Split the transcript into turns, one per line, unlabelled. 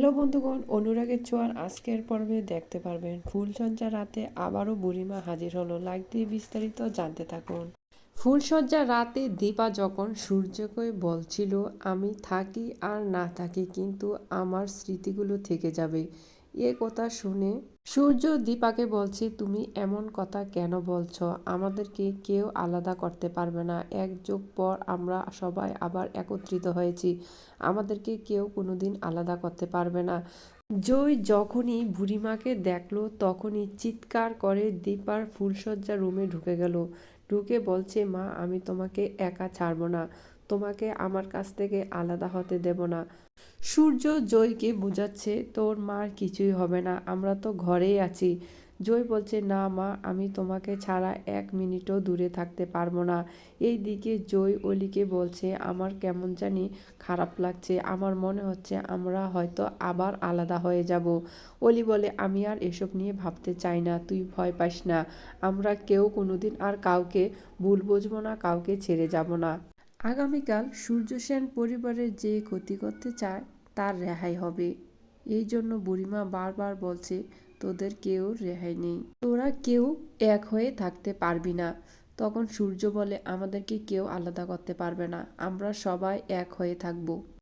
Hello বন্ধুগণ, অনুরাগের ছোঁয়ার আজকের পর্বে দেখতে পারবেন ফুলসজ্জা রাতে আবারও বুড়িমা হাজির হলো। লাইক দিয়ে বিস্তারিত জানতে থাকুন। ফুলসজ্জা রাতে দীপা যখন সূর্যকে বলছিল, আমি থাকি আর না থাকি কিন্তু আমার স্মৃতিগুলো থেকে যাবে, এ কথা শুনে সূর্য দীপাকে বলছে, তুমি এমন কথা কেন বলছো? আমাদেরকে কেউ আলাদা করতে পারবে না। এক যুগ পর আমরা সবাই আবার একত্রিত হয়েছি, আমাদেরকে কেউ কোনোদিন আলাদা করতে পারবে না। জয় যখনই বুড়িমাকে দেখলো তখনই চিৎকার করে দীপার ফুলসজ্জা রুমে ঢুকে গেল। ঢুকে বলছে, মা আমি তোমাকে একা ছাড়বো না, তোমাকে আমার কাছ থেকে আলাদা হতে দেব না। সূর্য জয়কে বোঝাচ্ছে, তোর মার কিছুই হবে না, আমরা তো ঘরেই আছি। জয় বলছে, না মা, আমি তোমাকে ছাড়া এক মিনিটও দূরে থাকতে পারবো না। এইদিকে জয় অলিকে বলছে, আমার কেমন জানি খারাপ লাগছে, আমার মনে হচ্ছে আমরা হয়তো আবার আলাদা হয়ে যাব। অলি বলে, আমি আর এসব নিয়ে ভাবতে চাই না, তুই ভয় পাস না, আমরা কেউ কোনোদিন আর কাউকে ভুল বুঝবো না, কাউকে ছেড়ে যাব না। আগামীকাল সূর্য সেন পরিবারের যে ক্ষতি করতে চায় তার রেহাই হবে। এই জন্য বুড়িমা বারবার বলছে, তোদের কেউ রেহাই নেই, তোরা কেউ এক হয়ে থাকতে পারবি না। তখন সূর্য বলে, আমাদেরকে কেউ আলাদা করতে পারবে না, আমরা সবাই এক হয়ে থাকবো।